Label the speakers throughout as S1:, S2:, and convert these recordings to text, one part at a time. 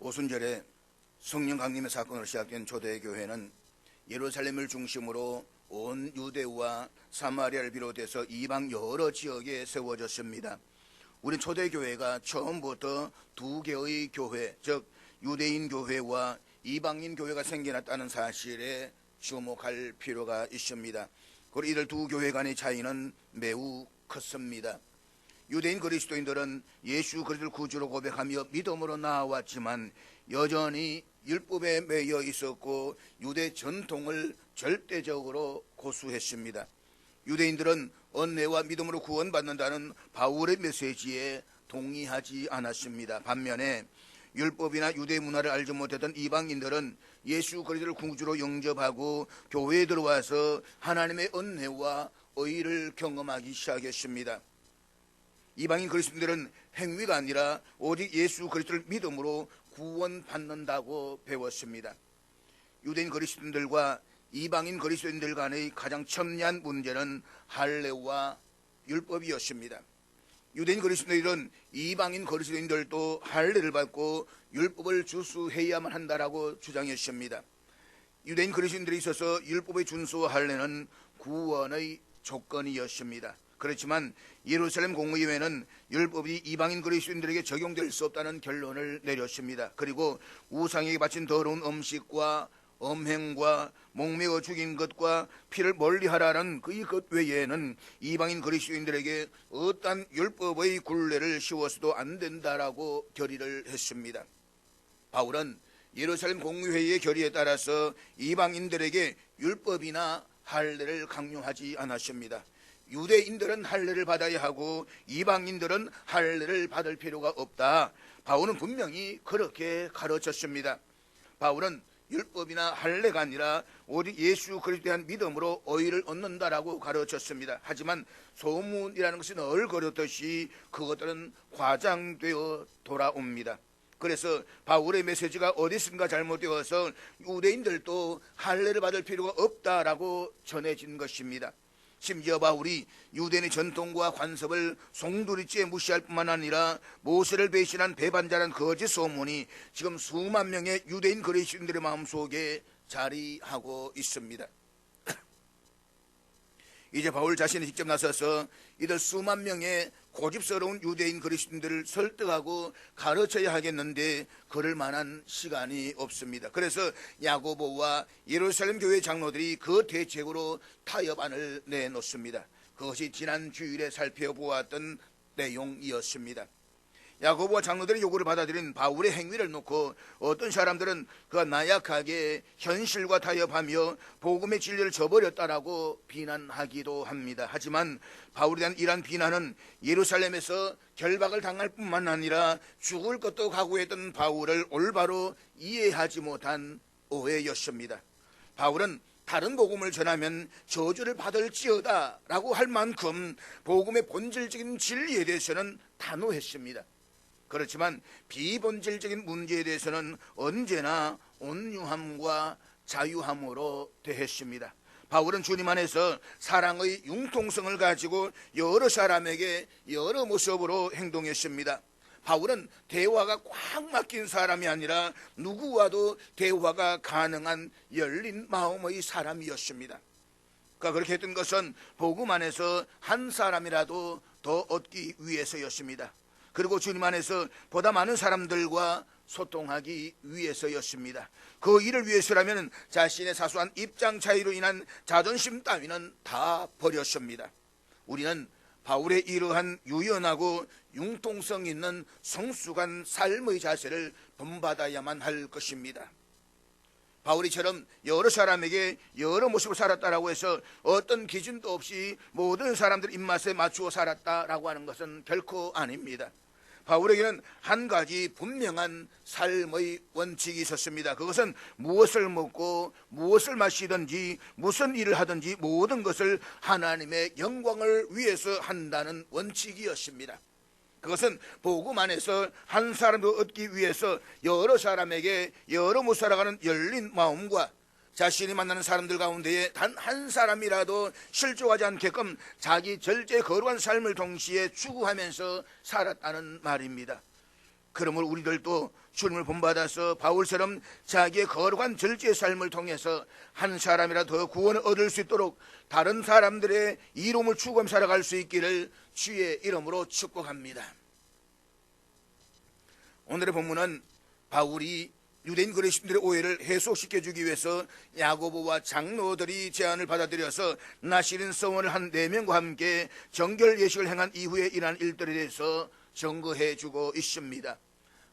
S1: 오순절에 성령 강림의 사건으로 시작된 초대교회는 예루살렘을 중심으로 온 유대와 사마리아를 비롯해서 이방 여러 지역에 세워졌습니다. 우리 초대교회가 처음부터 두 개의 교회, 즉 유대인 교회와 이방인 교회가 생겨났다는 사실에 주목할 필요가 있습니다. 그리고 이들 두 교회 간의 차이는 매우 컸습니다. 유대인 그리스도인들은 예수 그리스도를 구주로 고백하며 믿음으로 나아왔지만 여전히 율법에 매여 있었고 유대 전통을 절대적으로 고수했습니다. 유대인들은 은혜와 믿음으로 구원받는다는 바울의 메시지에 동의하지 않았습니다. 반면에 율법이나 유대 문화를 알지 못했던 이방인들은 예수 그리스도를 구주로 영접하고 교회에 들어와서 하나님의 은혜와 의를 경험하기 시작했습니다. 이방인 그리스도인들은 행위가 아니라 오직 예수 그리스도를 믿음으로 구원받는다고 배웠습니다. 유대인 그리스도인들과 이방인 그리스도인들 간의 가장 첨예한 문제는 할례와 율법이었습니다. 유대인 그리스도인들은 이방인 그리스도인들도 할례를 받고 율법을 준수해야만 한다라고 주장했습니다. 유대인 그리스도인들이 있어서 율법의 준수와 할례는 구원의 조건이었습니다. 그렇지만 예루살렘 공의회는 율법이 이방인 그리스도인들에게 적용될 수 없다는 결론을 내렸습니다. 그리고 우상에게 바친 더러운 음식과 음행과 목매어 죽인 것과 피를 멀리하라는 그것 외에는 이방인 그리스도인들에게 어떠한 율법의 굴레를 씌워서도 안 된다라고 결의를 했습니다. 바울은 예루살렘 공의회의 결의에 따라서 이방인들에게 율법이나 할례를 강요하지 않았습니다. 유대인들은 할례를 받아야 하고 이방인들은 할례를 받을 필요가 없다. 바울은 분명히 그렇게 가르쳤습니다. 바울은 율법이나 할례가 아니라 오직 예수 그리스도에 대한 믿음으로 의를 얻는다라고 가르쳤습니다. 하지만 소문이라는 것이 늘 그렇듯이 그것들은 과장되어 돌아옵니다. 그래서 바울의 메시지가 어디선가 잘못되어서 유대인들도 할례를 받을 필요가 없다라고 전해진 것입니다. 심지어 바울이 유대인의 전통과 관습을 송두리째 무시할 뿐만 아니라 모세를 배신한 배반자라는 거짓 소문이 지금 수만 명의 유대인 그리스도인들의 마음속에 자리하고 있습니다. 이제 바울 자신이 직접 나서서 이들 수만 명의 고집스러운 유대인 그리스도인들을 설득하고 가르쳐야 하겠는데 그럴 만한 시간이 없습니다. 그래서 야고보와 예루살렘 교회 장로들이 그 대책으로 타협안을 내놓습니다. 그것이 지난 주일에 살펴보았던 내용이었습니다. 야고보와 장로들의 요구를 받아들인 바울의 행위를 놓고 어떤 사람들은 그가 나약하게 현실과 타협하며 복음의 진리를 저버렸다라고 비난하기도 합니다. 하지만 바울에 대한 이러한 비난은 예루살렘에서 결박을 당할 뿐만 아니라 죽을 것도 각오했던 바울을 올바로 이해하지 못한 오해였습니다. 바울은 다른 복음을 전하면 저주를 받을지어다 라고 할 만큼 복음의 본질적인 진리에 대해서는 단호했습니다. 그렇지만 비본질적인 문제에 대해서는 언제나 온유함과 자유함으로 대했습니다. 바울은 주님 안에서 사랑의 융통성을 가지고 여러 사람에게 여러 모습으로 행동했습니다. 바울은 대화가 꽉 막힌 사람이 아니라 누구와도 대화가 가능한 열린 마음의 사람이었습니다. 그가 그렇게 했던 것은 복음 안에서 한 사람이라도 더 얻기 위해서였습니다. 그리고 주님 안에서 보다 많은 사람들과 소통하기 위해서였습니다. 그 일을 위해서라면 자신의 사소한 입장 차이로 인한 자존심 따위는 다 버렸습니다. 우리는 바울의 이러한 유연하고 융통성 있는 성숙한 삶의 자세를 본받아야만 할 것입니다. 바울이처럼 여러 사람에게 여러 모습을 살았다라고 해서 어떤 기준도 없이 모든 사람들 입맛에 맞추어 살았다라고 하는 것은 결코 아닙니다. 바울에게는 한 가지 분명한 삶의 원칙이 있었습니다. 그것은 무엇을 먹고 무엇을 마시든지 무슨 일을 하든지 모든 것을 하나님의 영광을 위해서 한다는 원칙이었습니다. 그것은 복음 안에서 한 사람도 얻기 위해서 여러 사람에게 여러 못 살아가는 열린 마음과 자신이 만나는 사람들 가운데에 단 한 사람이라도 실족하지 않게끔 자기 절제 거룩한 삶을 동시에 추구하면서 살았다는 말입니다. 그러므로 우리들도 주님을 본받아서 바울처럼 자기의 거룩한 절제의 삶을 통해서 한 사람이라도 더 구원을 얻을 수 있도록 다른 사람들의 이로움을 추구하며 살아갈 수 있기를 주의 이름으로 축복합니다. 오늘의 본문은 바울이 유대인 그리스도인들의 오해를 해소시켜주기 위해서 야고보와 장로들이 제안을 받아들여서 나시린 서원을 한 4명과 함께 정결 예식을 행한 이후에 일어난 일들에 대해서 증거해주고 있습니다.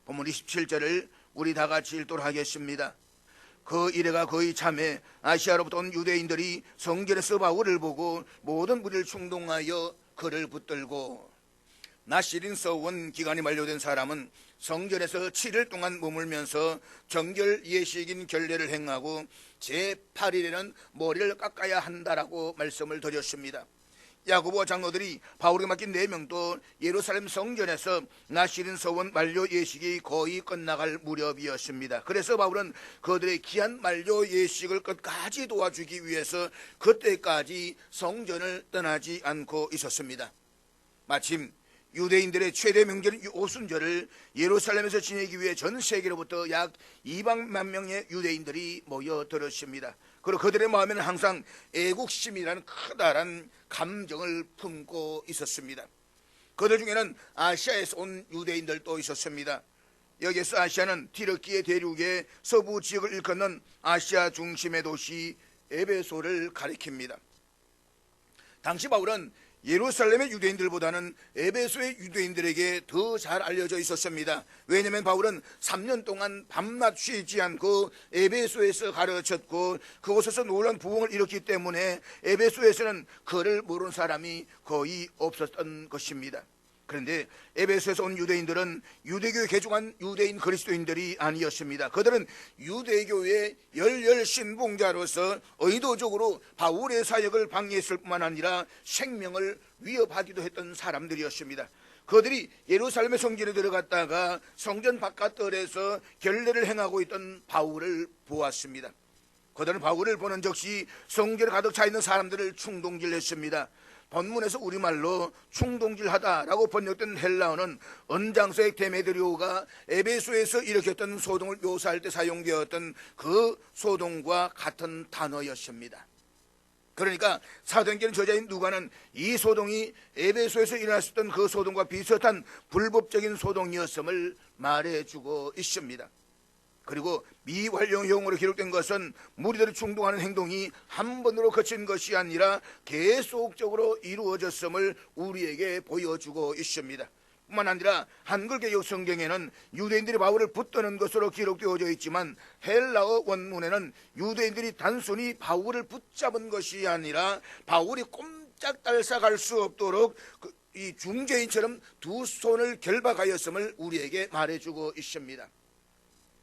S1: 본문 27절을 우리 다 같이 읽도록 하겠습니다. 그 이래가 거의 참에 아시아로부터 온 유대인들이 성전에서 바울을 보고 모든 무리를 충동하여 그를 붙들고, 나시린 서원 기간이 만료된 사람은 성전에서 7일 동안 머물면서 정결 예식인 결례를 행하고 제8일에는 머리를 깎아야 한다라고 말씀을 드렸습니다. 야고보와 장로들이 바울에게 맡긴 4명도 예루살렘 성전에서 나시린 서원 만료 예식이 거의 끝나갈 무렵이었습니다. 그래서 바울은 그들의 기한 만료 예식을 끝까지 도와주기 위해서 그때까지 성전을 떠나지 않고 있었습니다. 마침 유대인들의 최대 명절인 오순절을 예루살렘에서 지내기 위해 전 세계로부터 약 200만 명의 유대인들이 모여들었습니다. 그리고 그들의 마음에는 항상 애국심이라는 커다란 감정을 품고 있었습니다. 그들 중에는 아시아에서 온 유대인들도 있었습니다. 여기에서 아시아는 티르키의 대륙의 서부 지역을 일컫는 아시아 중심의 도시 에베소를 가리킵니다. 당시 바울은 예루살렘의 유대인들보다는 에베소의 유대인들에게 더 잘 알려져 있었습니다. 왜냐하면 바울은 3년 동안 밤낮 쉬지 않고 에베소에서 가르쳤고 그곳에서 놀라운 부흥을 일으켰기 때문에 에베소에서는 그를 모르는 사람이 거의 없었던 것입니다. 그런데 에베소에서 온 유대인들은 유대교에 개종한 유대인 그리스도인들이 아니었습니다. 그들은 유대교의 열렬 신봉자로서 의도적으로 바울의 사역을 방해했을 뿐만 아니라 생명을 위협하기도 했던 사람들이었습니다. 그들이 예루살렘의 성전에 들어갔다가 성전 바깥들에서 결례를 행하고 있던 바울을 보았습니다. 그들은 바울을 보는 즉시 성전에 가득 차 있는 사람들을 충동질했습니다. 본문에서 우리말로 충동질하다라고 번역된 헬라어는 언장서의 데메드리오가 에베소에서 일으켰던 소동을 묘사할 때 사용되었던 그 소동과 같은 단어였습니다. 그러니까 사도행전 저자인 누가는 이 소동이 에베소에서 일어났었던 그 소동과 비슷한 불법적인 소동이었음을 말해주고 있습니다. 그리고 미완료형으로 기록된 것은 무리들을 충동하는 행동이 한 번으로 그친 것이 아니라 계속적으로 이루어졌음을 우리에게 보여주고 있습니다. 뿐만 아니라 한글개역 성경에는 유대인들이 바울을 붙드는 것으로 기록되어져 있지만 헬라어 원문에는 유대인들이 단순히 바울을 붙잡은 것이 아니라 바울이 꼼짝달싹할 수 없도록 이 중재인처럼 두 손을 결박하였음을 우리에게 말해주고 있습니다.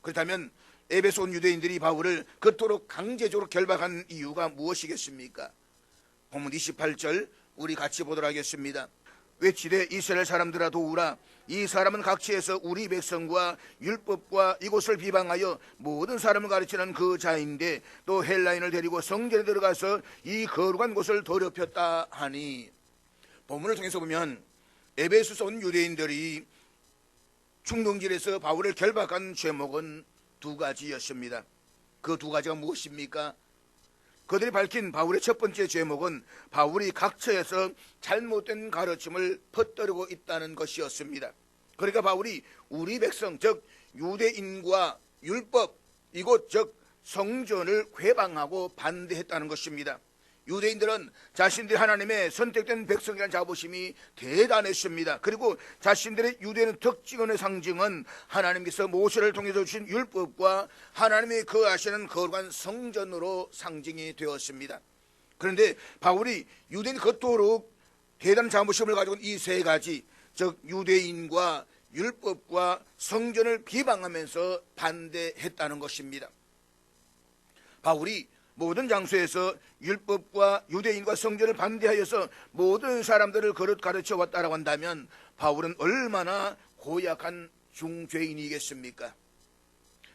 S1: 그렇다면 에베소 온 유대인들이 바울을 그토록 강제적으로 결박한 이유가 무엇이겠습니까? 본문 28절 우리 같이 보도록 하겠습니다. 외치되 이스라엘 사람들아 도우라. 이 사람은 각지에서 우리 백성과 율법과 이곳을 비방하여 모든 사람을 가르치는 그 자인데 또 헬라인을 데리고 성전에 들어가서 이 거룩한 곳을 더럽혔다 하니. 본문을 통해서 보면 에베소에서 온 유대인들이 충동질에서 바울을 결박한 죄목은 2가지였습니다. 그 2가지가 무엇입니까? 그들이 밝힌 바울의 첫 번째 죄목은 바울이 각처에서 잘못된 가르침을 퍼뜨리고 있다는 것이었습니다. 그러니까 바울이 우리 백성 즉 유대인과 율법 이곳 즉 성전을 회방하고 반대했다는 것입니다. 유대인들은 자신들이 하나님의 선택된 백성이라는 자부심이 대단했습니다. 그리고 자신들의 유대인의 특징의 상징은 하나님께서 모세를 통해서 주신 율법과 하나님의 거하시는 거룩한 성전으로 상징이 되었습니다. 그런데 바울이 유대인 그토록 대단한 자부심을 가지고 이 3가지 즉 유대인과 율법과 성전을 비방하면서 반대했다는 것입니다. 바울이 모든 장소에서 율법과 유대인과 성전을 반대하여서 모든 사람들을 그릇 가르쳐 왔다라고 한다면 바울은 얼마나 고약한 중죄인이겠습니까?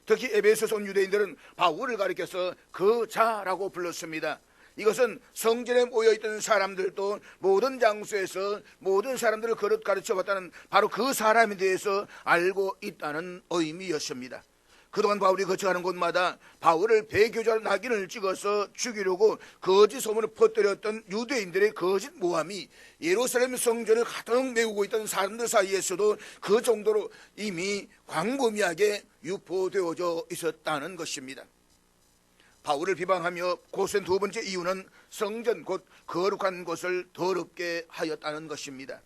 S1: 특히 에베소서 온 유대인들은 바울을 가리켜서 그 자라고 불렀습니다. 이것은 성전에 모여있던 사람들도 모든 장소에서 모든 사람들을 가르쳐봤다는 바로 그 사람에 대해서 알고 있다는 의미였습니다. 그동안 바울이 거쳐가는 곳마다 바울을 배교자 낙인을 찍어서 죽이려고 거짓 소문을 퍼뜨렸던 유대인들의 거짓 모함이 예루살렘 성전을 가득 메우고 있던 사람들 사이에서도 그 정도로 이미 광범위하게 유포되어져 있었다는 것입니다. 바울을 비방하며 고소한 두 번째 이유는 성전 곧 거룩한 곳을 더럽게 하였다는 것입니다.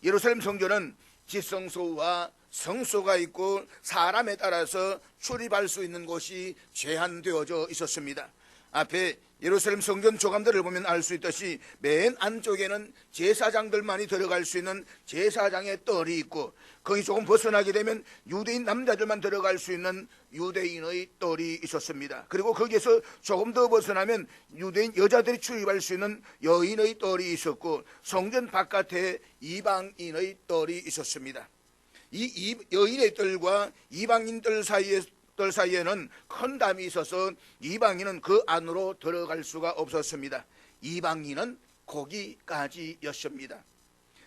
S1: 예루살렘 성전은 지성소와 성소가 있고 사람에 따라서 출입할 수 있는 곳이 제한되어져 있었습니다. 앞에 예루살렘 성전 조감들을 보면 알 수 있듯이 맨 안쪽에는 제사장들만이 들어갈 수 있는 제사장의 뜰이 있고, 거기 조금 벗어나게 되면 유대인 남자들만 들어갈 수 있는 유대인의 뜰이 있었습니다. 그리고 거기에서 조금 더 벗어나면 유대인 여자들이 출입할 수 있는 여인의 뜰이 있었고, 성전 바깥에 이방인의 뜰이 있었습니다. 이 여인의 뜰과 이방인 뜰 사이에는 큰 담이 있어서 이방인은 그 안으로 들어갈 수가 없었습니다. 이방인은 거기까지였습니다.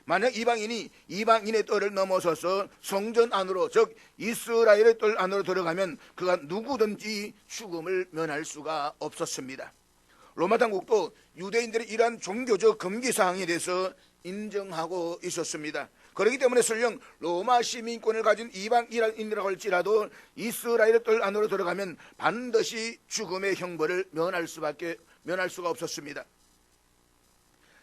S1: 만약 이방인이 이방인의 뜰을 넘어서서 성전 안으로, 즉 이스라엘의 뜰 안으로 들어가면 그가 누구든지 죽음을 면할 수가 없었습니다. 로마 당국도 유대인들의 이러한 종교적 금기사항에 대해서 인정하고 있었습니다. 그렇기 때문에 설령 로마 시민권을 가진 이방인이라고 할지라도 이스라엘의 뜰 안으로 들어가면 반드시 죽음의 형벌을 면할 수가 없었습니다.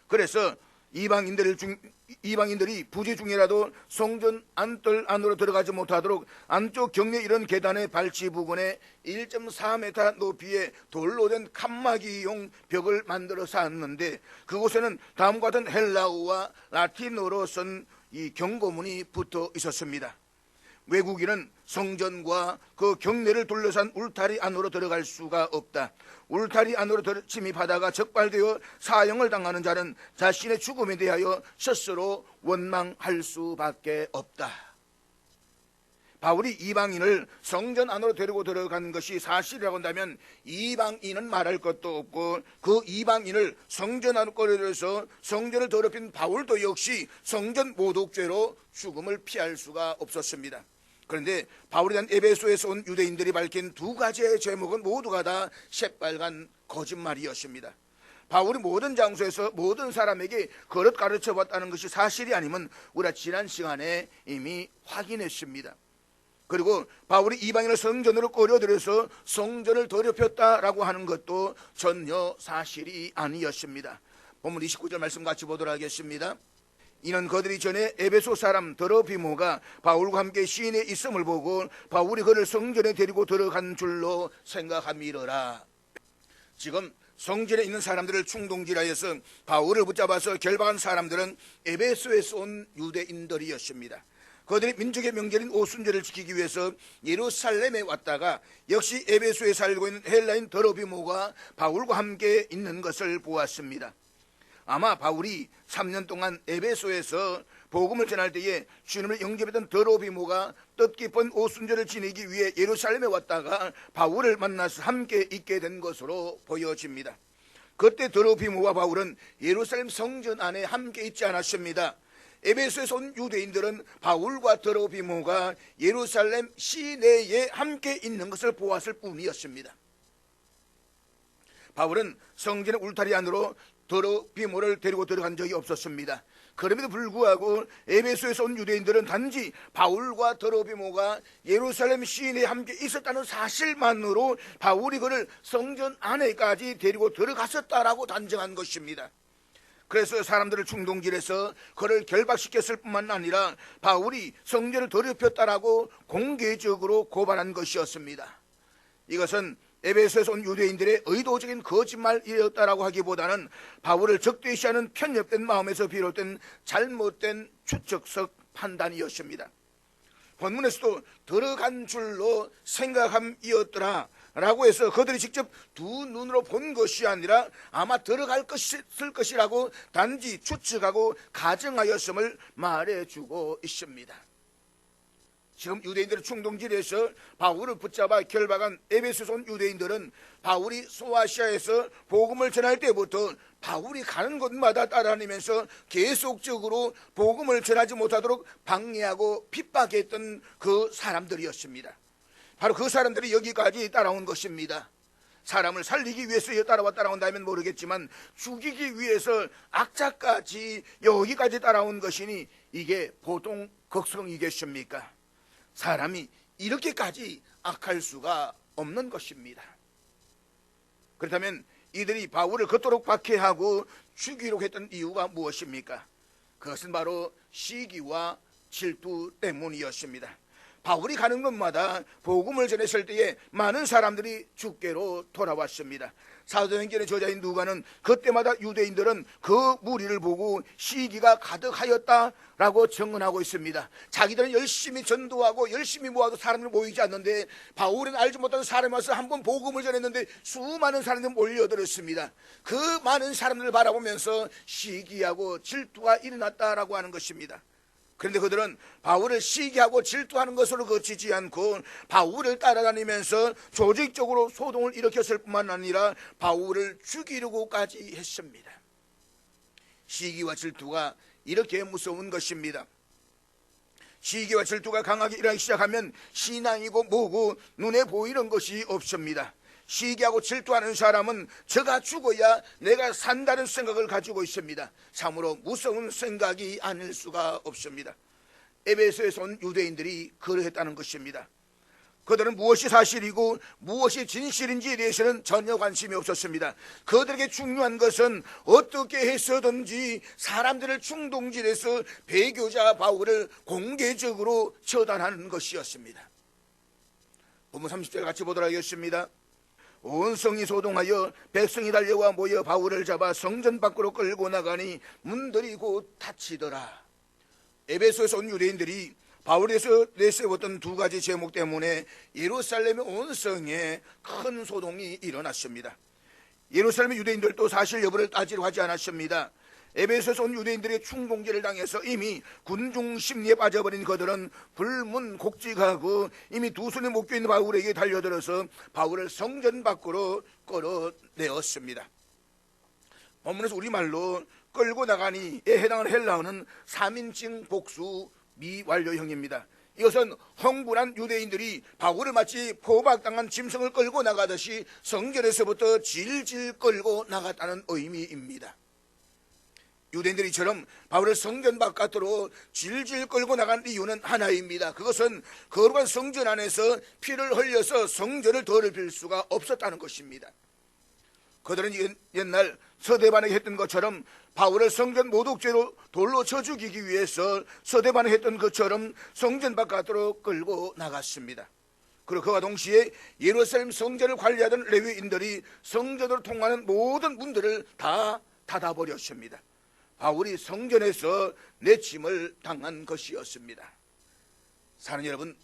S1: 그래서 이방인들이 부재 중이라도 성전 안뜰 안으로 들어가지 못하도록 안쪽 경내 이런 계단의 발치 부근에 1.4m 높이의 돌로 된 칸막이용 벽을 만들어 쌓았는데, 그곳에는 다음과 같은 헬라어와 라틴어로 쓴 이 경고문이 붙어 있었습니다. 외국인은 성전과 그 경내를 둘러싼 울타리 안으로 들어갈 수가 없다. 울타리 안으로 침입하다가 적발되어 사형을 당하는 자는 자신의 죽음에 대하여 스스로 원망할 수밖에 없다. 바울이 이방인을 성전 안으로 데리고 들어간 것이 사실이라고 한다면 이방인은 말할 것도 없고, 그 이방인을 성전 안으로 끌어들여서 성전을 더럽힌 바울도 역시 성전 모독죄로 죽음을 피할 수가 없었습니다. 그런데 바울에 대한 에베소에서 온 유대인들이 밝힌 두 가지의 제목은 모두가 다 새빨간 거짓말이었습니다. 바울이 모든 장소에서 모든 사람에게 그릇 가르쳐봤다는 것이 사실이 아니면 우리가 지난 시간에 이미 확인했습니다. 그리고 바울이 이방인을 성전으로 끌어들여서 성전을 더럽혔다라고 하는 것도 전혀 사실이 아니었습니다. 본문 29절 말씀 같이 보도록 하겠습니다. 이는 그들이 전에 에베소 사람 드로피모가 바울과 함께 시인에 있음을 보고 바울이 그를 성전에 데리고 들어간 줄로 생각함이러라. 지금 성전에 있는 사람들을 충동질하여서 바울을 붙잡아서 결박한 사람들은 에베소에서 온 유대인들이었습니다. 그들이 민족의 명절인 오순절을 지키기 위해서 예루살렘에 왔다가 역시 에베소에 살고 있는 헬라인 드로피모가 바울과 함께 있는 것을 보았습니다. 아마 바울이 3년 동안 에베소에서 복음을 전할 때에 주님을 영접했던 드로피모가 뜻깊은 오순절을 지내기 위해 예루살렘에 왔다가 바울을 만나서 함께 있게 된 것으로 보여집니다. 그때 드로피모와 바울은 예루살렘 성전 안에 함께 있지 않았습니다. 에베소에서 온 유대인들은 바울과 드로피모가 예루살렘 시내에 함께 있는 것을 보았을 뿐이었습니다. 바울은 성전의 울타리 안으로 드로피모를 데리고 들어간 적이 없었습니다. 그럼에도 불구하고 에베소에서 온 유대인들은 단지 바울과 드로피모가 예루살렘 시내에 함께 있었다는 사실만으로 바울이 그를 성전 안에까지 데리고 들어갔었다라고 단정한 것입니다. 그래서 사람들을 충동질해서 그를 결박시켰을 뿐만 아니라 바울이 성전을 더럽혔다라고 공개적으로 고발한 것이었습니다. 이것은 에베소에서 온 유대인들의 의도적인 거짓말이었다라고 하기보다는 바울을 적대시하는 편협된 마음에서 비롯된 잘못된 추측적 판단이었습니다. 본문에서도 들어간 줄로 생각함이었더라 라고 해서 그들이 직접 두 눈으로 본 것이 아니라 아마 들어갈 것이라고 단지 추측하고 가정하였음을 말해주고 있습니다. 지금 유대인들의 충동질에서 바울을 붙잡아 결박한 에베소서 온 유대인들은 바울이 소아시아에서 복음을 전할 때부터 바울이 가는 곳마다 따라다니면서 계속적으로 복음을 전하지 못하도록 방해하고 핍박했던 그 사람들이었습니다. 바로 그 사람들이 여기까지 따라온 것입니다. 사람을 살리기 위해서 따라온다면 모르겠지만 죽이기 위해서 악자까지 여기까지 따라온 것이니 이게 보통 극성이겠습니까? 사람이 이렇게까지 악할 수가 없는 것입니다. 그렇다면 이들이 바울을 그토록 박해하고 죽이려고 했던 이유가 무엇입니까? 그것은 바로 시기와 질투 때문이었습니다. 바울이 가는 곳마다 복음을 전했을 때에 많은 사람들이 주께로 돌아왔습니다. 사도행전의 저자인 누가는 그때마다 유대인들은 그 무리를 보고 시기가 가득하였다라고 증언하고 있습니다. 자기들은 열심히 전도하고 열심히 모아도 사람들이 모이지 않는데 바울은 알지 못하는 사람이 와서 한번 복음을 전했는데 수많은 사람들이 몰려들었습니다. 그 많은 사람들을 바라보면서 시기하고 질투가 일어났다라고 하는 것입니다. 그런데 그들은 바울을 시기하고 질투하는 것으로 그치지 않고 바울을 따라다니면서 조직적으로 소동을 일으켰을 뿐만 아니라 바울을 죽이려고까지 했습니다. 시기와 질투가 이렇게 무서운 것입니다. 시기와 질투가 강하게 일어나기 시작하면 신앙이고 뭐고 눈에 보이는 것이 없습니다. 시기하고 질투하는 사람은 저가 죽어야 내가 산다는 생각을 가지고 있습니다. 참으로 무서운 생각이 아닐 수가 없습니다. 에베소에서 온 유대인들이 그러했다는 것입니다. 그들은 무엇이 사실이고 무엇이 진실인지에 대해서는 전혀 관심이 없었습니다. 그들에게 중요한 것은 어떻게 해서든지 사람들을 충동질해서 배교자 바울을 공개적으로 처단하는 것이었습니다. 본문 30절 같이 보도록 하겠습니다. 온 성이 소동하여 백성이 달려와 모여 바울을 잡아 성전 밖으로 끌고 나가니 문들이 곧 닫히더라. 에베소에서 온 유대인들이 바울에서 내세웠던 두 가지 제목 때문에 예루살렘의 온 성에 큰 소동이 일어났습니다. 예루살렘의 유대인들도 사실 여부를 따지려 하지 않았습니다. 에베소에서 온 유대인들의 충동질을 당해서 이미 군중 심리에 빠져버린 그들은 불문곡직하고 이미 두 손에 묶여있는 바울에게 달려들어서 바울을 성전 밖으로 끌어내었습니다. 본문에서 우리말로 끌고 나가니에 해당하는 헬라어는 3인칭 복수 미완료형입니다. 이것은 흥분한 유대인들이 바울을 마치 포박당한 짐승을 끌고 나가듯이 성전에서부터 질질 끌고 나갔다는 의미입니다. 유대인들이처럼 바울을 성전 바깥으로 질질 끌고 나간 이유는 하나입니다. 그것은 거룩한 성전 안에서 피를 흘려서 성전을 더럽힐 수가 없었다는 것입니다. 그들은 옛날 서대반에게 했던 것처럼 바울을 성전 모독죄로 돌로 쳐 죽이기 위해서 서대반에 했던 것처럼 성전 바깥으로 끌고 나갔습니다. 그리고 그와 동시에 예루살렘 성전을 관리하던 레위인들이 성전으로 통하는 모든 문들을 다 닫아버렸습니다. 바울이 성전에서 내침을 당한 것이었습니다. 사랑하는 여러분,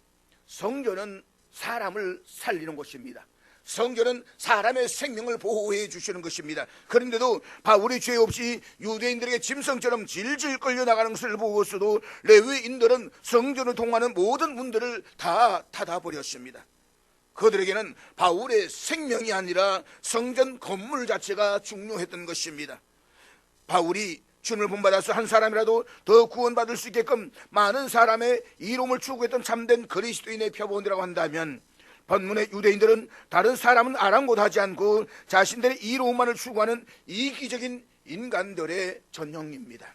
S1: 성전은 사람을 살리는 곳입니다. 성전은 사람의 생명을 보호해 주시는 것입니다. 그런데도 바울이 죄 없이 유대인들에게 짐승처럼 질질 끌려나가는 것을 보고서도 레위인들은 성전을 통하는 모든 문들을 다 닫아버렸습니다. 그들에게는 바울의 생명이 아니라 성전 건물 자체가 중요했던 것입니다. 바울이 주님을 본받아서 한 사람이라도 더 구원받을 수 있게끔 많은 사람의 이로움을 추구했던 참된 그리스도인의 표본이라고 한다면 본문의 유대인들은 다른 사람은 아랑곳하지 않고 자신들의 이로움만을 추구하는 이기적인 인간들의 전형입니다.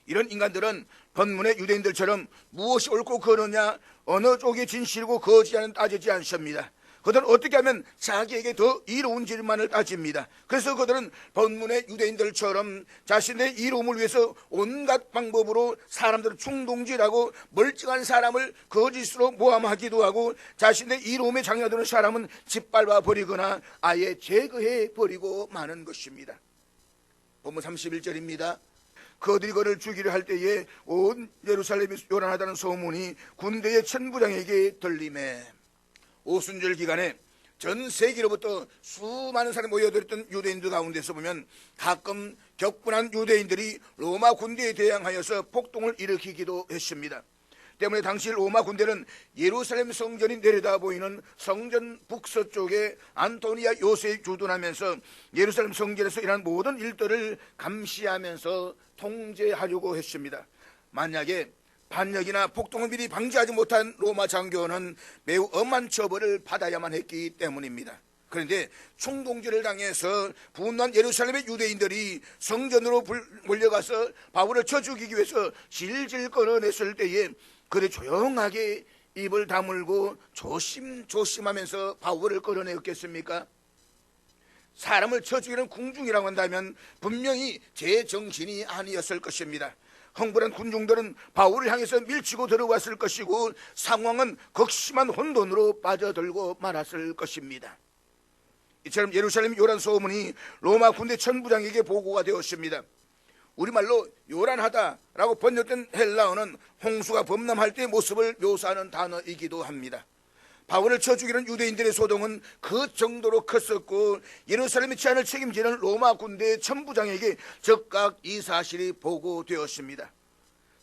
S1: 이런 인간들은 본문의 유대인들처럼 무엇이 옳고 그르냐, 어느 쪽이 진실이고 거짓이냐는 따지지 않습니다. 그들은 어떻게 하면 자기에게 더 이로운 질만을 따집니다. 그래서 그들은 본문의 유대인들처럼 자신의 이로움을 위해서 온갖 방법으로 사람들을 충동질하고 멀쩡한 사람을 거짓으로 모함하기도 하고 자신의 이로움에 장려되는 사람은 짓밟아 버리거나 아예 제거해 버리고 마는 것입니다. 본문 31절입니다. 그들이 그를 죽이려 할 때에 온 예루살렘이 요란하다는 소문이 군대의 천부장에게 들리매 오순절 기간에 전 세계로부터 수많은 사람이 모여들었던 유대인들 가운데서 보면 가끔 격분한 유대인들이 로마 군대에 대항하여서 폭동을 일으키기도 했습니다. 때문에 당시 로마 군대는 예루살렘 성전이 내려다 보이는 성전 북서쪽에 안토니아 요새에 주둔하면서 예루살렘 성전에서 일어난 모든 일들을 감시하면서 통제하려고 했습니다. 만약에 반역이나 폭동을 미리 방지하지 못한 로마 장교는 매우 엄한 처벌을 받아야만 했기 때문입니다. 그런데 총동지를 당해서 분노한 예루살렘의 유대인들이 성전으로 몰려가서 바울을 쳐 죽이기 위해서 질질 끌어냈을 때에 그들 조용하게 입을 다물고 조심조심하면서 바울을 끌어내었겠습니까? 사람을 쳐 죽이는 궁중이라고 한다면 분명히 제정신이 아니었을 것입니다. 흥분한 군중들은 바울을 향해서 밀치고 들어왔을 것이고 상황은 극심한 혼돈으로 빠져들고 말았을 것입니다. 이처럼 예루살렘 요란 소문이 로마 군대 천부장에게 보고가 되었습니다. 우리말로 요란하다라고 번역된 헬라어는 홍수가 범람할 때의 모습을 묘사하는 단어이기도 합니다. 바울을 쳐 죽이는 유대인들의 소동은 그 정도로 컸었고 예루살렘의 치안을 책임지는 로마 군대의 천부장에게 즉각 이 사실이 보고되었습니다.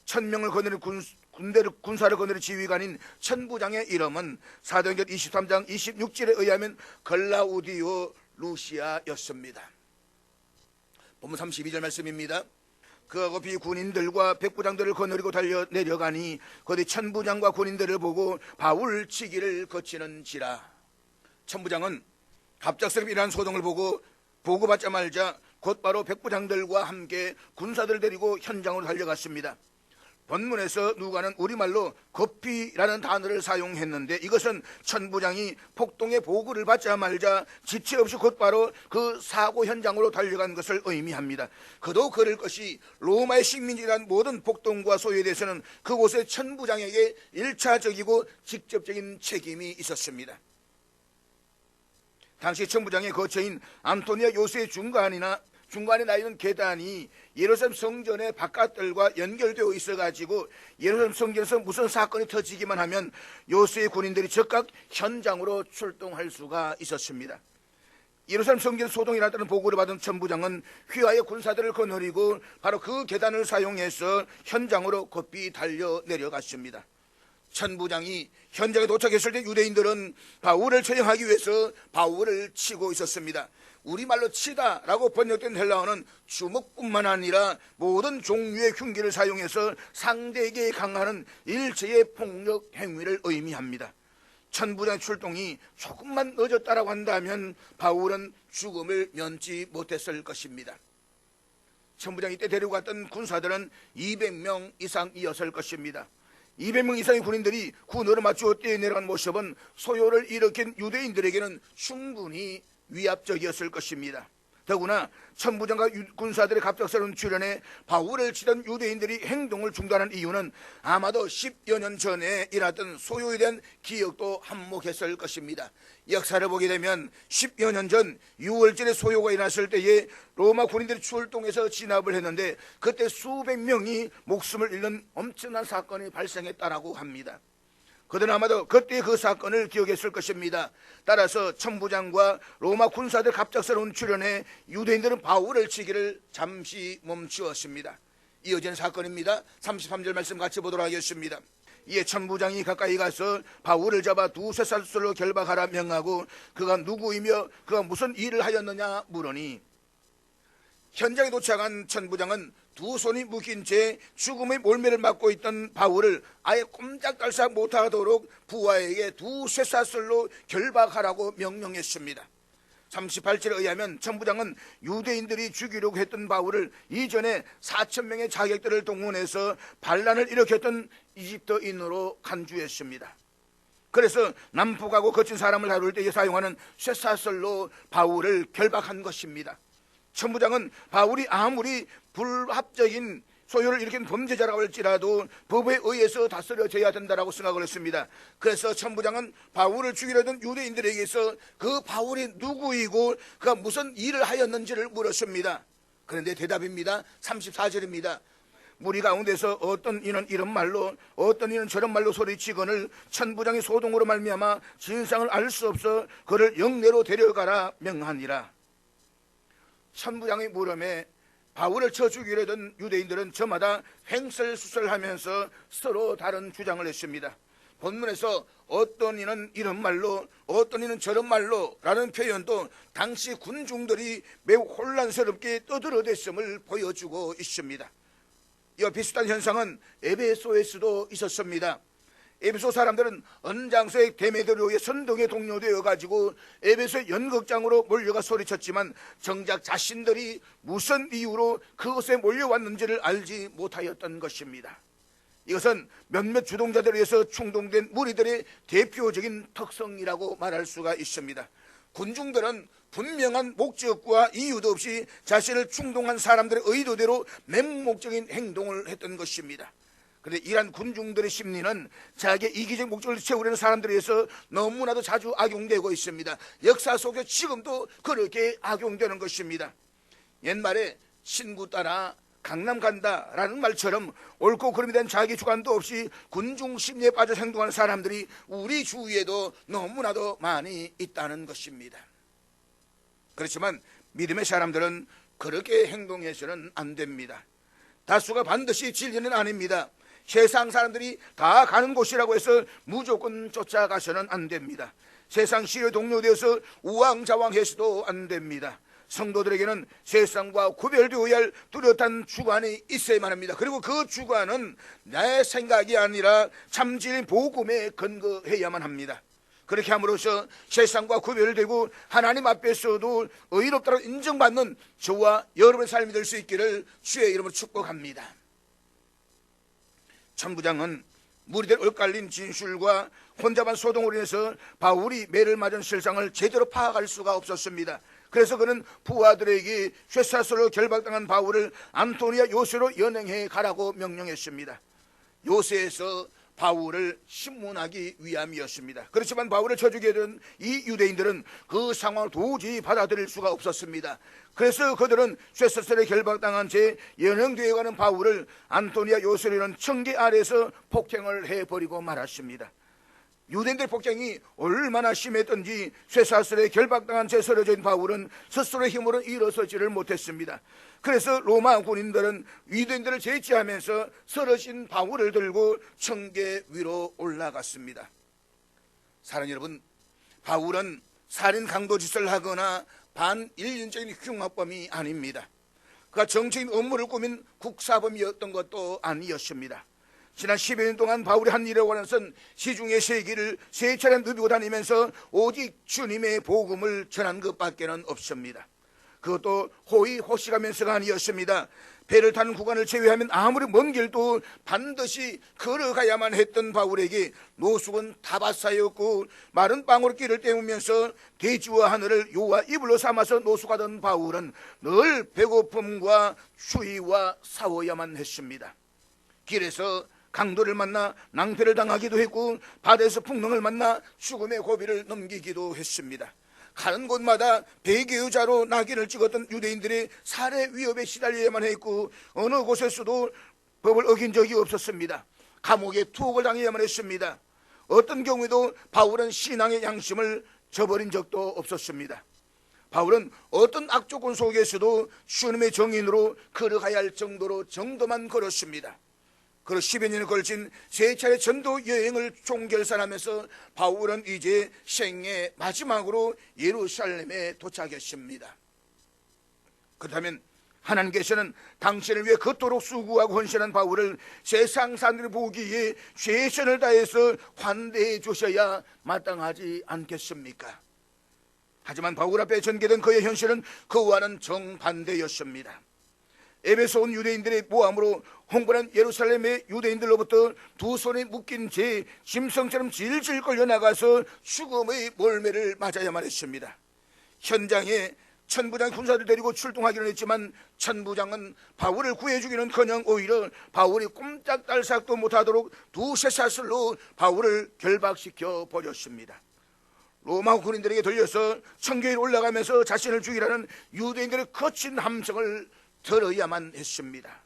S1: 1000명을 거느린 군사를 거느린 지휘관인 천부장의 이름은 사도행전 23장 26절에 의하면 글라우디오 루시아였습니다. 본문 32절 말씀입니다. 그가 급히 군인들과 백부장들을 거느리고 달려 내려가니 거기 천부장과 군인들을 보고 바울 치기를 거치는지라. 천부장은 갑작스럽게 일어난 소동을 보고 보고받자마자 곧바로 백부장들과 함께 군사들을 데리고 현장으로 달려갔습니다. 본문에서 누가는 우리말로 급히라는 단어를 사용했는데 이것은 천부장이 폭동의 보고를 받자마자 지체 없이 곧바로 그 사고 현장으로 달려간 것을 의미합니다. 그도 그럴 것이 로마의 식민지란 모든 폭동과 소요에 대해서는 그곳의 천부장에게 1차적이고 직접적인 책임이 있었습니다. 당시 천부장의 거처인 안토니아 요새의 중간에 나 있는 계단이 예루살렘 성전의 바깥들과 연결되어 있어가지고 예루살렘 성전에서 무슨 사건이 터지기만 하면 요새의 군인들이 즉각 현장으로 출동할 수가 있었습니다. 예루살렘 성전 소동이 났다는 보고를 받은 천부장은 휘하의 군사들을 거느리고 바로 그 계단을 사용해서 현장으로 급히 달려 내려갔습니다. 천부장이 현장에 도착했을 때 유대인들은 바울을 처형하기 위해서 바울을 치고 있었습니다. 우리말로 치다라고 번역된 헬라어는 주먹뿐만 아니라 모든 종류의 흉기를 사용해서 상대에게 강하는 일체의 폭력 행위를 의미합니다. 천부장의 출동이 조금만 늦었다라고 한다면 바울은 죽음을 면치 못했을 것입니다. 천부장이 이때 데리고 갔던 군사들은 200명 이상이었을 것입니다. 200명 이상의 군인들이 군으로 맞추어 뛰어내려간 모습은 소요를 일으킨 유대인들에게는 충분히 위압적이었을 것입니다. 더구나 천부장과 군사들의 갑작스러운 출현에 바울을 치던 유대인들이 행동을 중단한 이유는 아마도 10여 년 전에 일어났던 소요에 대한 기억도 한몫했을 것입니다. 역사를 보게 되면 10여 년 전 6월절에 소요가 일어났을 때에 로마 군인들이 출동해서 진압을 했는데 그때 수백 명이 목숨을 잃는 엄청난 사건이 발생했다라고 합니다. 그들은 아마도 그때 그 사건을 기억했을 것입니다. 따라서 천부장과 로마 군사들 갑작스러운 출현에 유대인들은 바울을 치기를 잠시 멈추었습니다. 이어진 사건입니다. 33절 말씀 같이 보도록 하겠습니다. 이에 천부장이 가까이 가서 바울을 잡아 두세 살술로 결박하라 명하고 그가 누구이며 그가 무슨 일을 하였느냐 물으니 현장에 도착한 천부장은 두 손이 묶인 채 죽음의 몰매를 맞고 있던 바울을 아예 꼼짝달싹 못하도록 부하에게 두 쇠사슬로 결박하라고 명령했습니다. 38절에 의하면 천부장은 유대인들이 죽이려고 했던 바울을 이전에 4,000명의 자객들을 동원해서 반란을 일으켰던 이집트인으로 간주했습니다. 그래서 난폭하고 거친 사람을 다룰 때에 사용하는 쇠사슬로 바울을 결박한 것입니다. 천부장은 바울이 아무리 불합적인 소요를 일으킨 범죄자라고 할지라도 법에 의해서 다스려져야 된다고 생각을 했습니다. 그래서 천부장은 바울을 죽이려던 유대인들에게서 그 바울이 누구이고 그가 무슨 일을 하였는지를 물었습니다. 그런데 대답입니다. 34절입니다. 무리 가운데서 어떤 이는 이런 말로 어떤 이는 저런 말로 소리치거늘 천부장의 소동으로 말미암아 진상을 알 수 없어 그를 영내로 데려가라 명하니라. 천부장의 물음에 바울을 쳐 죽이려 던 유대인들은 저마다 횡설수설하면서 서로 다른 주장을 했습니다. 본문에서 어떤 이는 이런 말로 어떤 이는 저런 말로 라는 표현도 당시 군중들이 매우 혼란스럽게 떠들어댔음을 보여주고 있습니다. 이와 비슷한 현상은 에베소에서도 있었습니다. 에베소 사람들은 언장서의 데메드로의 선동에 동료되어 가지고 에베소 연극장으로 몰려가 소리쳤지만 정작 자신들이 무슨 이유로 그곳에 몰려왔는지를 알지 못하였던 것입니다. 이것은 몇몇 주동자들에 의해서 충동된 무리들의 대표적인 특성이라고 말할 수가 있습니다. 군중들은 분명한 목적과 이유도 없이 자신을 충동한 사람들의 의도대로 맹목적인 행동을 했던 것입니다. 그런데 이러한 군중들의 심리는 자기의 이기적 목적을 채우려는 사람들에 의해서 너무나도 자주 악용되고 있습니다. 역사 속에 지금도 그렇게 악용되는 것입니다. 옛말에 친구 따라 강남 간다라는 말처럼 옳고 그름에 대한 자기 주관도 없이 군중 심리에 빠져 행동하는 사람들이 우리 주위에도 너무나도 많이 있다는 것입니다. 그렇지만 믿음의 사람들은 그렇게 행동해서는 안 됩니다. 다수가 반드시 진리는 아닙니다. 세상 사람들이 다 가는 곳이라고 해서 무조건 쫓아가서는 안 됩니다. 세상 시류에 동료되어서 우왕좌왕해서도 안 됩니다. 성도들에게는 세상과 구별되어야 할 뚜렷한 주관이 있어야만 합니다. 그리고 그 주관은 내 생각이 아니라 참진 복음에 근거해야만 합니다. 그렇게 함으로써 세상과 구별되고 하나님 앞에서도 의롭다고 인정받는 저와 여러분의 삶이 될 수 있기를 주의 이름으로 축복합니다. 천부장은 무리들 엇갈린 진술과 혼잡한 소동으로 인해서 바울이 매를 맞은 실상을 제대로 파악할 수가 없었습니다. 그래서 그는 부하들에게 쇠사슬로 결박당한 바울을 안토니아 요새로 연행해 가라고 명령했습니다. 요새에서 바울을 신문하기 위함이었습니다. 그렇지만 바울을 쳐 죽이게 된 이 유대인들은 그 상황을 도저히 받아들일 수가 없었습니다. 그래서 그들은 쇠사슬에 결박당한 채 연행되어 가는 바울을 안토니아 요새라는 청계 아래에서 폭행을 해버리고 말았습니다. 유대인들의 폭행이 얼마나 심했던지 쇠사슬에 결박당한 채 쓰러져 있는 바울은 스스로의 힘으로 일어서지를 못했습니다. 그래서 로마 군인들은 유대인들을 제지하면서 쓰러진 바울을 들고 청계 위로 올라갔습니다. 사랑하는 여러분, 바울은 살인 강도짓을 하거나 반인륜적인 흉악범이 아닙니다. 그가 정치인 업무를 꾸민 국사범이었던 것도 아니었습니다. 지난 10여 년 동안 바울이 한 일에 관해서는 시중의 세기를 세 차례 누비고 다니면서 오직 주님의 복음을 전한 것밖에는 없습니다. 그것도 호의호식하면서가 아니었습니다. 배를 타는 구간을 제외하면 아무리 먼 길도 반드시 걸어가야만 했던 바울에게 노숙은 타바사였고 마른 빵으로 길을 때우면서 대지와 하늘을 요와 이불로 삼아서 노숙하던 바울은 늘 배고픔과 추위와 싸워야만 했습니다. 길에서 강도를 만나 낭패를 당하기도 했고 바다에서 풍랑을 만나 죽음의 고비를 넘기기도 했습니다. 가는 곳마다 배계의자로 낙인을 찍었던 유대인들의 살해 위협에 시달려야만 했고 어느 곳에서도 법을 어긴 적이 없었습니다. 감옥에 투옥을 당해야만 했습니다. 어떤 경우에도 바울은 신앙의 양심을 저버린 적도 없었습니다. 바울은 어떤 악조건 속에서도 주님의 정인으로 걸어가야 할 정도로 정도만 걸었습니다. 그리고 10여 년에 걸친 세 차례 전도 여행을 종결산하면서 바울은 이제 생애 마지막으로 예루살렘에 도착했습니다. 그렇다면 하나님께서는 당신을 위해 그토록 수고하고 헌신한 바울을 세상 사람들이 보기에 최선을 다해서 환대해 주셔야 마땅하지 않겠습니까? 하지만 바울 앞에 전개된 그의 현실은 그와는 정반대였습니다. 에베소 온 유대인들의 모함으로 흥분한 예루살렘의 유대인들로부터 두 손에 묶인 채 짐승처럼 질질 끌려나가서 죽음의 몰매를 맞아야만 했습니다. 현장에 천부장 군사들 데리고 출동하기는 했지만 천부장은 바울을 구해주기는커녕 오히려 바울이 꼼짝달싹도 못하도록 두세 사슬로 바울을 결박시켜 버렸습니다. 로마 군인들에게 들려서 청계에 올라가면서 자신을 죽이라는 유대인들의 거친 함성을 들어야만 했습니다.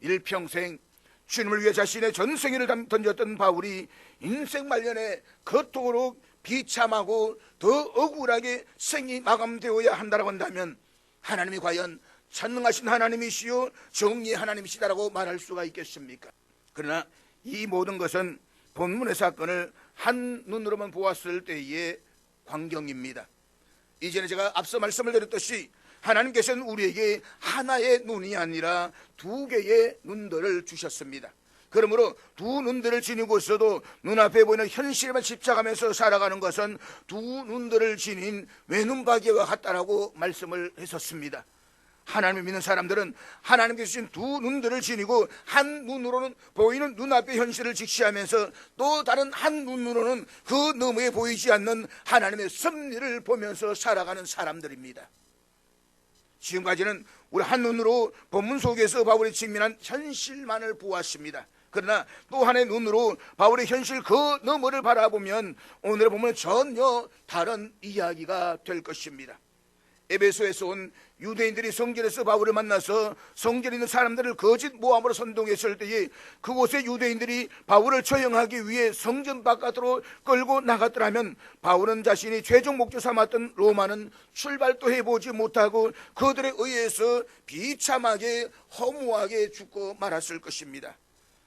S1: 일평생 주님을 위해 자신의 전생애를 던졌던 바울이 인생 말년에 그토록 비참하고 더 억울하게 생이 마감되어야 한다고 한다면 하나님이 과연 전능하신 하나님이시요 정의의 하나님이시다라고 말할 수가 있겠습니까? 그러나 이 모든 것은 본문의 사건을 한눈으로만 보았을 때의 광경입니다. 이전에 제가 앞서 말씀을 드렸듯이 하나님께서는 우리에게 하나의 눈이 아니라 두 개의 눈들을 주셨습니다. 그러므로 두 눈들을 지니고서도 눈앞에 보이는 현실만 집착하면서 살아가는 것은 두 눈들을 지닌 외눈박이와 같다라고 말씀을 했었습니다. 하나님을 믿는 사람들은 하나님께서 주신 두 눈들을 지니고 한 눈으로는 보이는 눈앞의 현실을 직시하면서 또 다른 한 눈으로는 그 너머에 보이지 않는 하나님의 섭리를 보면서 살아가는 사람들입니다. 지금까지는 우리 한 눈으로 본문 속에서 바울이 직면한 현실만을 보았습니다. 그러나 또 하나의 눈으로 바울의 현실 그 너머를 바라보면 오늘의 본문은 전혀 다른 이야기가 될 것입니다. 에베소에서 온 유대인들이 성전에서 바울을 만나서 성전에 있는 사람들을 거짓 모함으로 선동했을 때에 그곳에 유대인들이 바울을 처형하기 위해 성전 바깥으로 끌고 나갔더라면 바울은 자신이 최종 목적 삼았던 로마는 출발도 해보지 못하고 그들에 의해서 비참하게 허무하게 죽고 말았을 것입니다.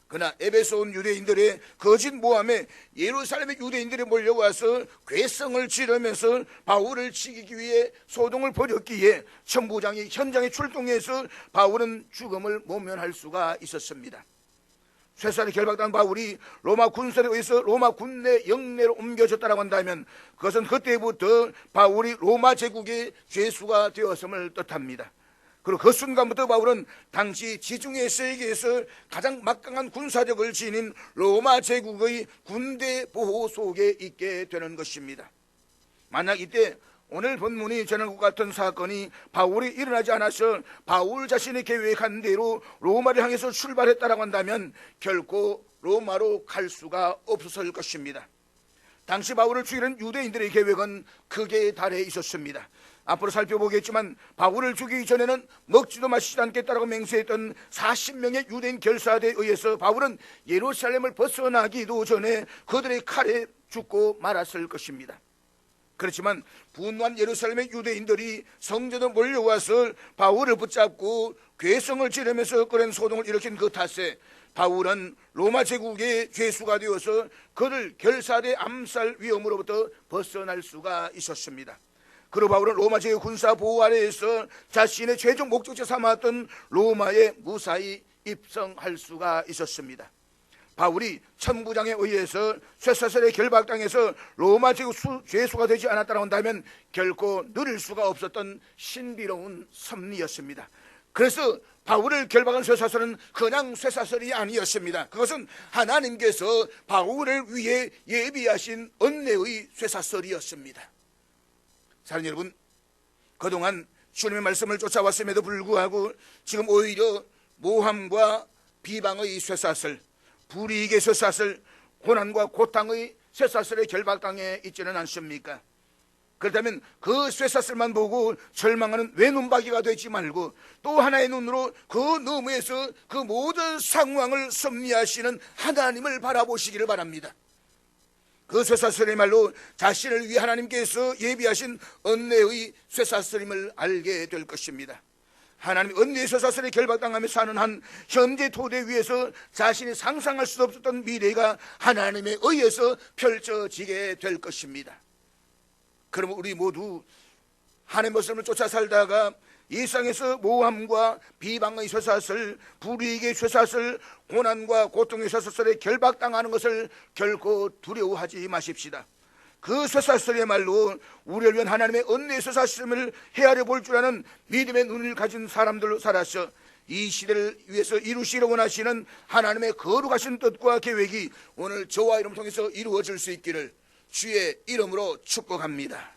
S1: 그러나 에베소 온 유대인들의 거짓 모함에 예루살렘의 유대인들이 몰려와서 괴성을 지르면서 바울을 죽이기 위해 소동을 벌였기에 천부장이 현장에 출동해서 바울은 죽음을 모면할 수가 있었습니다. 쇠사슬에 결박당한 바울이 로마 군사에 의해서 로마 군내 영내로 옮겨졌다고 한다면 그것은 그때부터 바울이 로마 제국의 죄수가 되었음을 뜻합니다. 그리고 그 순간부터 바울은 당시 지중해 세계에서 가장 막강한 군사력을 지닌 로마 제국의 군대 보호 속에 있게 되는 것입니다. 만약 이때 오늘 본문이 전한 것 같은 사건이 바울이 일어나지 않아서 바울 자신이 계획한 대로 로마를 향해서 출발했다고 한다면 결코 로마로 갈 수가 없었을 것입니다. 당시 바울을 죽이는 유대인들의 계획은 크게 달해 있었습니다. 앞으로 살펴보겠지만 바울을 죽이기 전에는 먹지도 마시지도 않겠다라고 맹세했던 40명의 유대인 결사대에 의해서 바울은 예루살렘을 벗어나기도 전에 그들의 칼에 죽고 말았을 것입니다. 그렇지만 분노한 예루살렘의 유대인들이 성전에 몰려와서 바울을 붙잡고 괴성을 지르면서 그런 소동을 일으킨 그 탓에 바울은 로마 제국의 죄수가 되어서 그를 결사대 암살 위험으로부터 벗어날 수가 있었습니다. 그리고 바울은 로마 제국 군사 보호 아래에서 자신의 최종 목적지 삼았던 로마에 무사히 입성할 수가 있었습니다. 바울이 천부장에 의해서 쇠사슬에 결박당해서 로마 제국 죄수가 되지 않았다고 한다면 결코 누릴 수가 없었던 신비로운 섭리였습니다. 그래서 바울을 결박한 쇠사슬은 그냥 쇠사슬이 아니었습니다. 그것은 하나님께서 바울을 위해 예비하신 은혜의 쇠사슬이었습니다. 사랑하는 여러분, 그동안 주님의 말씀을 쫓아왔음에도 불구하고 지금 오히려 모함과 비방의 쇠사슬, 불이익의 쇠사슬, 고난과 고통의 쇠사슬에 결박당해 있지는 않습니까? 그렇다면 그 쇠사슬만 보고 절망하는 외눈박이가 되지 말고 또 하나의 눈으로 그 너머에서 그 모든 상황을 섭리하시는 하나님을 바라보시기를 바랍니다. 그 쇠사슬의 말로 자신을 위해 하나님께서 예비하신 은혜의 쇠사슬임을 알게 될 것입니다. 하나님 은혜의 쇠사슬에 결박당하며 사는 한 현재 토대 위에서 자신이 상상할 수 없었던 미래가 하나님에 의해서 펼쳐지게 될 것입니다. 그러면 우리 모두 하나님의 말씀을 쫓아 살다가 이 세상에서 모함과 비방의 쇠사슬, 불이익의 쇠사슬, 고난과 고통의 쇠사슬에 결박당하는 것을 결코 두려워하지 마십시다. 그 쇠사슬의 말로 우리를 위한 하나님의 은혜의 쇠사슬을 헤아려 볼 줄 아는 믿음의 눈을 가진 사람들로 살아서 이 시대를 위해서 이루시려 원하시는 하나님의 거룩하신 뜻과 계획이 오늘 저와 여러분 통해서 이루어질 수 있기를 주의 이름으로 축복합니다.